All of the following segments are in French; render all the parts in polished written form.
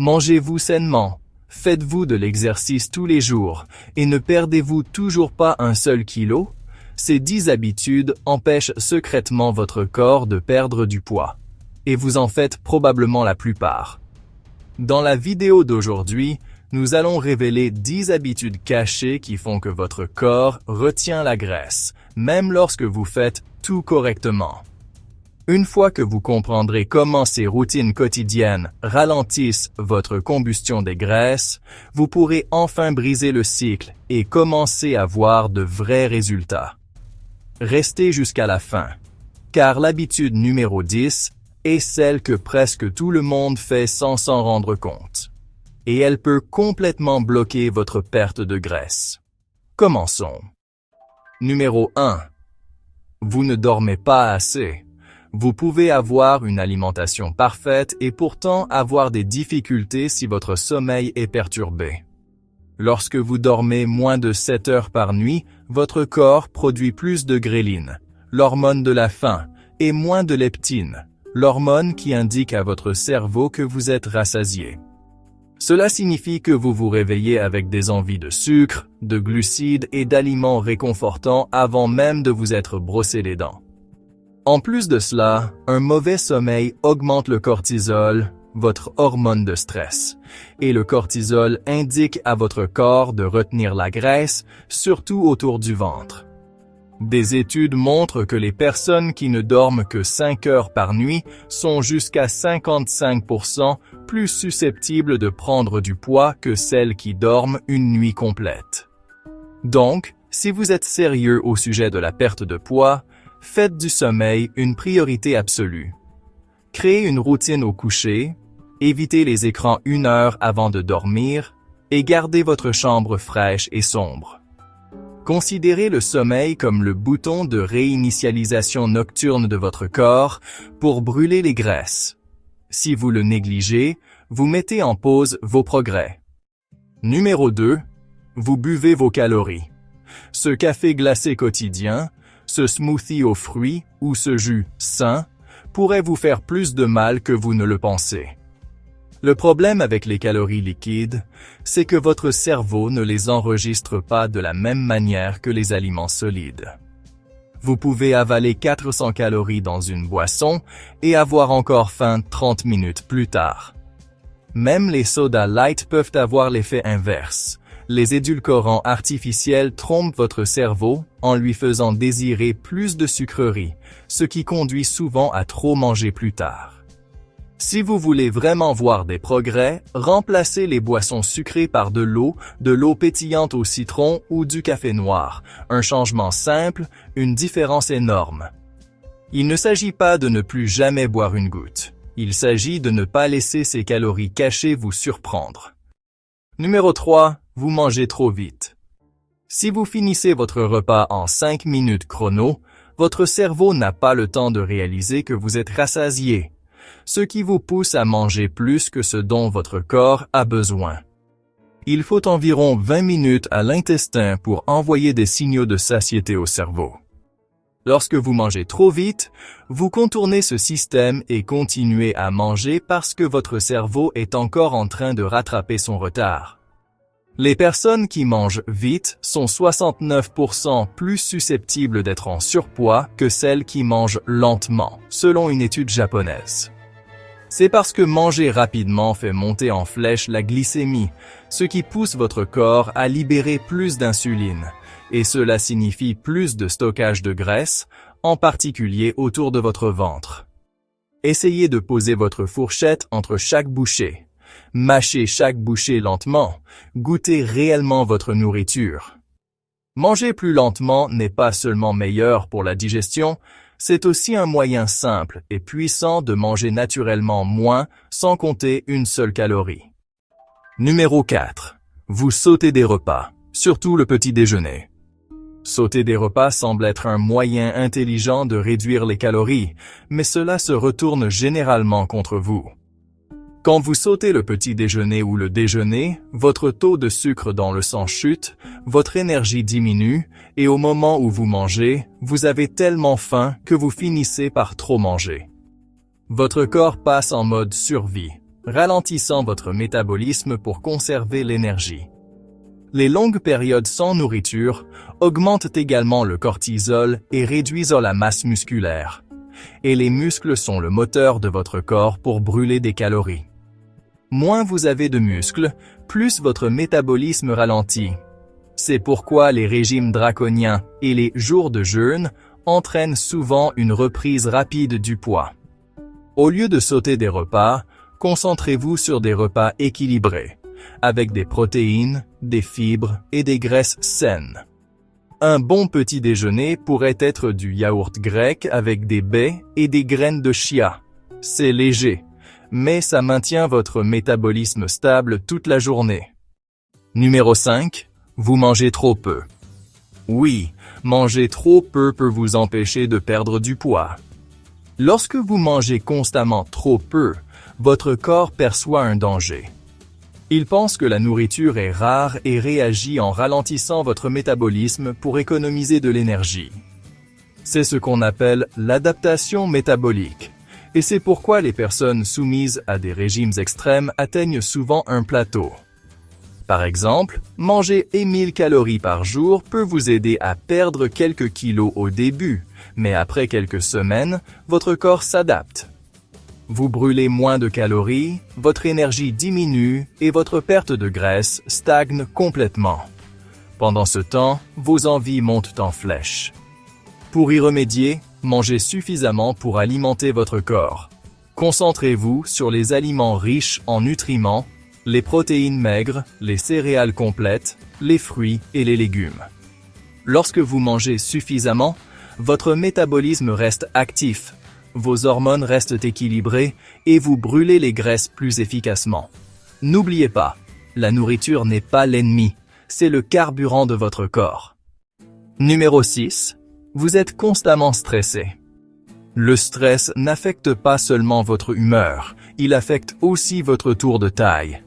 Mangez-vous sainement, faites-vous de l'exercice tous les jours et ne perdez-vous toujours pas un seul kilo? Ces 10 habitudes empêchent secrètement votre corps de perdre du poids. Et vous en faites probablement la plupart. Dans la vidéo d'aujourd'hui, nous allons révéler 10 habitudes cachées qui font que votre corps retient la graisse, même lorsque vous faites tout correctement. Une fois que vous comprendrez comment ces routines quotidiennes ralentissent votre combustion des graisses, vous pourrez enfin briser le cycle et commencer à voir de vrais résultats. Restez jusqu'à la fin, car l'habitude numéro 10 est celle que presque tout le monde fait sans s'en rendre compte. Et elle peut complètement bloquer votre perte de graisse. Commençons. Numéro 1. Vous ne dormez pas assez. Vous pouvez avoir une alimentation parfaite et pourtant avoir des difficultés si votre sommeil est perturbé. Lorsque vous dormez moins de 7 heures par nuit, votre corps produit plus de gréline, l'hormone de la faim, et moins de leptine, l'hormone qui indique à votre cerveau que vous êtes rassasié. Cela signifie que vous vous réveillez avec des envies de sucre, de glucides et d'aliments réconfortants avant même de vous être brossé les dents. En plus de cela, un mauvais sommeil augmente le cortisol, votre hormone de stress. Et le cortisol indique à votre corps de retenir la graisse, surtout autour du ventre. Des études montrent que les personnes qui ne dorment que 5 heures par nuit sont jusqu'à 55% plus susceptibles de prendre du poids que celles qui dorment une nuit complète. Donc, si vous êtes sérieux au sujet de la perte de poids, faites du sommeil une priorité absolue. Créez une routine au coucher, évitez les écrans 1 heure avant de dormir et gardez votre chambre fraîche et sombre. Considérez le sommeil comme le bouton de réinitialisation nocturne de votre corps pour brûler les graisses. Si vous le négligez, vous mettez en pause vos progrès. Numéro 2. Vous buvez vos calories. Ce café glacé quotidien, ce smoothie aux fruits ou ce jus sain pourrait vous faire plus de mal que vous ne le pensez. Le problème avec les calories liquides, c'est que votre cerveau ne les enregistre pas de la même manière que les aliments solides. Vous pouvez avaler 400 calories dans une boisson et avoir encore faim 30 minutes plus tard. Même les sodas light peuvent avoir l'effet inverse. Les édulcorants artificiels trompent votre cerveau en lui faisant désirer plus de sucreries, ce qui conduit souvent à trop manger plus tard. Si vous voulez vraiment voir des progrès, remplacez les boissons sucrées par de l'eau pétillante au citron ou du café noir. Un changement simple, une différence énorme. Il ne s'agit pas de ne plus jamais boire une goutte. Il s'agit de ne pas laisser ces calories cachées vous surprendre. Numéro 3. Vous mangez trop vite. Si vous finissez votre repas en 5 minutes chrono, votre cerveau n'a pas le temps de réaliser que vous êtes rassasié, ce qui vous pousse à manger plus que ce dont votre corps a besoin. Il faut environ 20 minutes à l'intestin pour envoyer des signaux de satiété au cerveau. Lorsque vous mangez trop vite, vous contournez ce système et continuez à manger parce que votre cerveau est encore en train de rattraper son retard. Les personnes qui mangent vite sont 69% plus susceptibles d'être en surpoids que celles qui mangent lentement, selon une étude japonaise. C'est parce que manger rapidement fait monter en flèche la glycémie, ce qui pousse votre corps à libérer plus d'insuline, et cela signifie plus de stockage de graisse, en particulier autour de votre ventre. Essayez de poser votre fourchette entre chaque bouchée. Mâchez chaque bouchée lentement, goûtez réellement votre nourriture. Manger plus lentement n'est pas seulement meilleur pour la digestion, c'est aussi un moyen simple et puissant de manger naturellement moins sans compter une seule calorie. Numéro 4. Vous sautez des repas, surtout le petit déjeuner. Sauter des repas semble être un moyen intelligent de réduire les calories, mais cela se retourne généralement contre vous. Quand vous sautez le petit déjeuner ou le déjeuner, votre taux de sucre dans le sang chute, votre énergie diminue, et au moment où vous mangez, vous avez tellement faim que vous finissez par trop manger. Votre corps passe en mode survie, ralentissant votre métabolisme pour conserver l'énergie. Les longues périodes sans nourriture augmentent également le cortisol et réduisent la masse musculaire. Et les muscles sont le moteur de votre corps pour brûler des calories. Moins vous avez de muscles, plus votre métabolisme ralentit. C'est pourquoi les régimes draconiens et les jours de jeûne entraînent souvent une reprise rapide du poids. Au lieu de sauter des repas, concentrez-vous sur des repas équilibrés, avec des protéines, des fibres et des graisses saines. Un bon petit déjeuner pourrait être du yaourt grec avec des baies et des graines de chia. C'est léger, mais ça maintient votre métabolisme stable toute la journée. Numéro 5. Vous mangez trop peu. Oui, manger trop peu peut vous empêcher de perdre du poids. Lorsque vous mangez constamment trop peu, votre corps perçoit un danger. Il pense que la nourriture est rare et réagit en ralentissant votre métabolisme pour économiser de l'énergie. C'est ce qu'on appelle l'adaptation métabolique. Et c'est pourquoi les personnes soumises à des régimes extrêmes atteignent souvent un plateau. Par exemple, manger 1000 calories par jour peut vous aider à perdre quelques kilos au début, mais après quelques semaines, votre corps s'adapte. Vous brûlez moins de calories, votre énergie diminue et votre perte de graisse stagne complètement. Pendant ce temps, vos envies montent en flèche. Pour y remédier, mangez suffisamment pour alimenter votre corps. Concentrez-vous sur les aliments riches en nutriments, les protéines maigres, les céréales complètes, les fruits et les légumes. Lorsque vous mangez suffisamment, votre métabolisme reste actif. Vos hormones restent équilibrées et vous brûlez les graisses plus efficacement. N'oubliez pas, la nourriture n'est pas l'ennemi, c'est le carburant de votre corps. Numéro 6. Vous êtes constamment stressé. Le stress n'affecte pas seulement votre humeur, il affecte aussi votre tour de taille.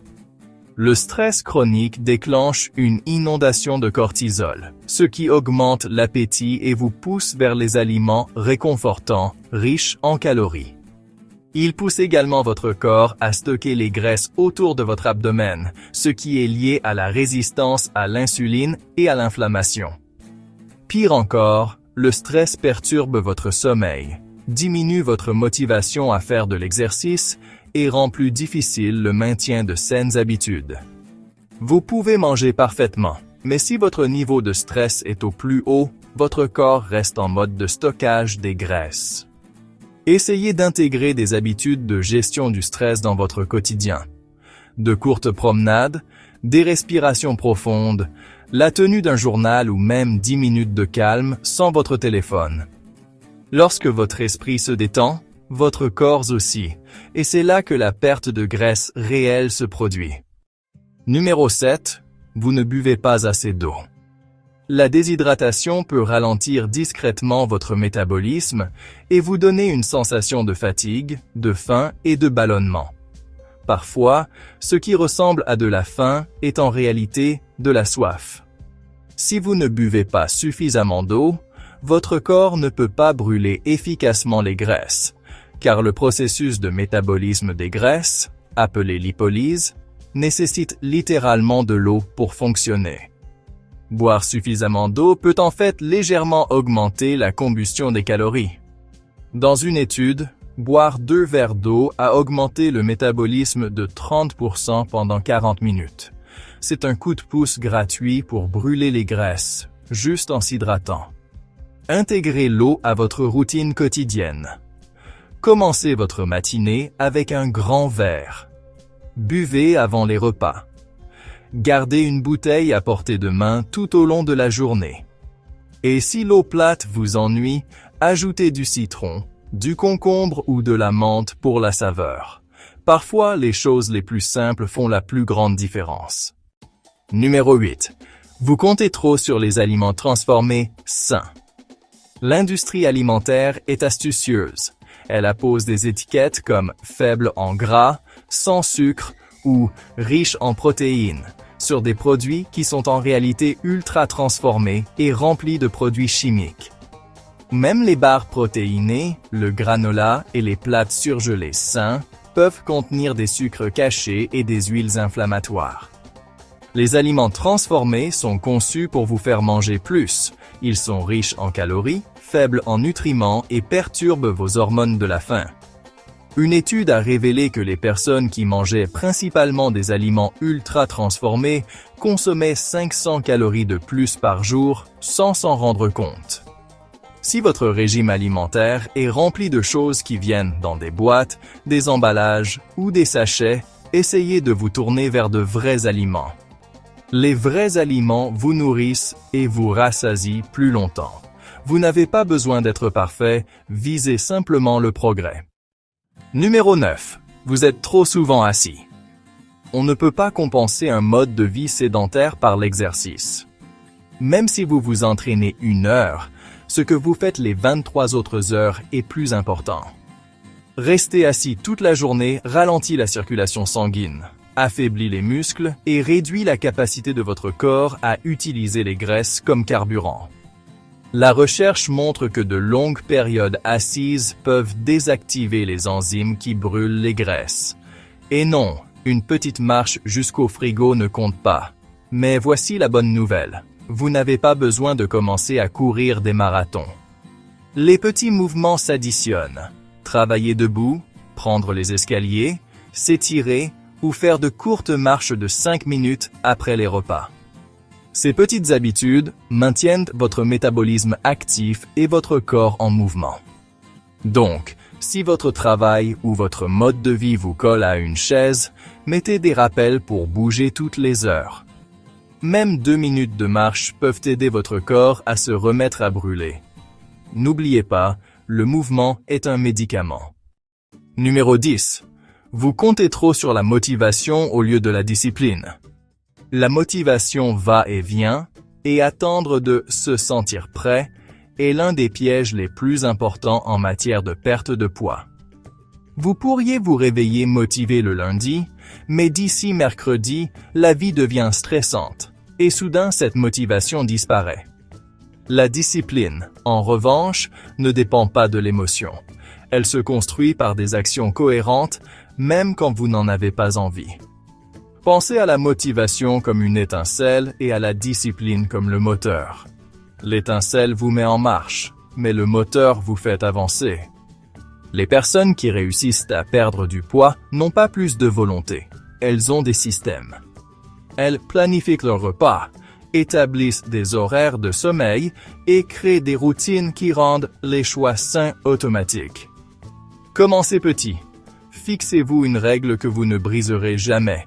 Le stress chronique déclenche une inondation de cortisol, ce qui augmente l'appétit et vous pousse vers les aliments réconfortants, riches en calories. Il pousse également votre corps à stocker les graisses autour de votre abdomen, ce qui est lié à la résistance à l'insuline et à l'inflammation. Pire encore, le stress perturbe votre sommeil, diminue votre motivation à faire de l'exercice et rend plus difficile le maintien de saines habitudes. Vous pouvez manger parfaitement, mais si votre niveau de stress est au plus haut, votre corps reste en mode de stockage des graisses. Essayez d'intégrer des habitudes de gestion du stress dans votre quotidien. De courtes promenades, des respirations profondes, la tenue d'un journal ou même 10 minutes de calme sans votre téléphone. Lorsque votre esprit se détend, votre corps aussi, et c'est là que la perte de graisse réelle se produit. Numéro 7. Vous ne buvez pas assez d'eau. La déshydratation peut ralentir discrètement votre métabolisme et vous donner une sensation de fatigue, de faim et de ballonnement. Parfois, ce qui ressemble à de la faim est en réalité de la soif. Si vous ne buvez pas suffisamment d'eau, votre corps ne peut pas brûler efficacement les graisses, car le processus de métabolisme des graisses, appelé lipolyse, nécessite littéralement de l'eau pour fonctionner. Boire suffisamment d'eau peut en fait légèrement augmenter la combustion des calories. Dans une étude, boire 2 verres d'eau a augmenté le métabolisme de 30% pendant 40 minutes. C'est un coup de pouce gratuit pour brûler les graisses, juste en s'hydratant. Intégrez l'eau à votre routine quotidienne. Commencez votre matinée avec un grand verre. Buvez avant les repas. Gardez une bouteille à portée de main tout au long de la journée. Et si l'eau plate vous ennuie, ajoutez du citron, du concombre ou de la menthe pour la saveur. Parfois, les choses les plus simples font la plus grande différence. Numéro 8. Vous comptez trop sur les aliments transformés sains. L'industrie alimentaire est astucieuse. Elle appose des étiquettes comme « faible en gras »,« sans sucre » ou « riche en protéines » sur des produits qui sont en réalité ultra transformés et remplis de produits chimiques. Même les barres protéinées, le granola et les plats surgelés sains peuvent contenir des sucres cachés et des huiles inflammatoires. Les aliments transformés sont conçus pour vous faire manger plus. Ils sont riches en calories, faibles en nutriments et perturbent vos hormones de la faim. Une étude a révélé que les personnes qui mangeaient principalement des aliments ultra transformés consommaient 500 calories de plus par jour sans s'en rendre compte. Si votre régime alimentaire est rempli de choses qui viennent dans des boîtes, des emballages ou des sachets, essayez de vous tourner vers de vrais aliments. Les vrais aliments vous nourrissent et vous rassasient plus longtemps. Vous n'avez pas besoin d'être parfait, visez simplement le progrès. Numéro 9. Vous êtes trop souvent assis. On ne peut pas compenser un mode de vie sédentaire par l'exercice. Même si vous vous entraînez 1 heure, ce que vous faites les 23 autres heures est plus important. Rester assis toute la journée ralentit la circulation sanguine, affaiblit les muscles et réduit la capacité de votre corps à utiliser les graisses comme carburant. La recherche montre que de longues périodes assises peuvent désactiver les enzymes qui brûlent les graisses. Et non, une petite marche jusqu'au frigo ne compte pas. Mais voici la bonne nouvelle. Vous n'avez pas besoin de commencer à courir des marathons. Les petits mouvements s'additionnent. Travailler debout, prendre les escaliers, s'étirer ou faire de courtes marches de 5 minutes après les repas. Ces petites habitudes maintiennent votre métabolisme actif et votre corps en mouvement. Donc, si votre travail ou votre mode de vie vous colle à une chaise, mettez des rappels pour bouger toutes les heures. Même 2 minutes de marche peuvent aider votre corps à se remettre à brûler. N'oubliez pas, le mouvement est un médicament. Numéro 10. Vous comptez trop sur la motivation au lieu de la discipline. La motivation va et vient, et attendre de se sentir prêt est l'un des pièges les plus importants en matière de perte de poids. Vous pourriez vous réveiller motivé le lundi, mais d'ici mercredi, la vie devient stressante, et soudain cette motivation disparaît. La discipline, en revanche, ne dépend pas de l'émotion. Elle se construit par des actions cohérentes, même quand vous n'en avez pas envie. Pensez à la motivation comme une étincelle et à la discipline comme le moteur. L'étincelle vous met en marche, mais le moteur vous fait avancer. Les personnes qui réussissent à perdre du poids n'ont pas plus de volonté. Elles ont des systèmes. Elles planifient leurs repas, établissent des horaires de sommeil et créent des routines qui rendent les choix sains automatiques. Commencez petit. Fixez-vous une règle que vous ne briserez jamais,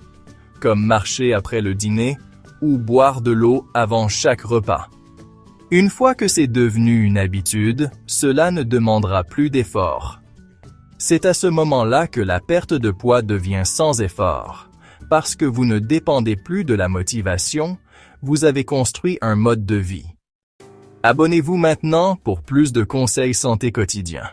comme marcher après le dîner ou boire de l'eau avant chaque repas. Une fois que c'est devenu une habitude, cela ne demandera plus d'efforts. C'est à ce moment-là que la perte de poids devient sans effort. Parce que vous ne dépendez plus de la motivation, vous avez construit un mode de vie. Abonnez-vous maintenant pour plus de conseils santé quotidiens.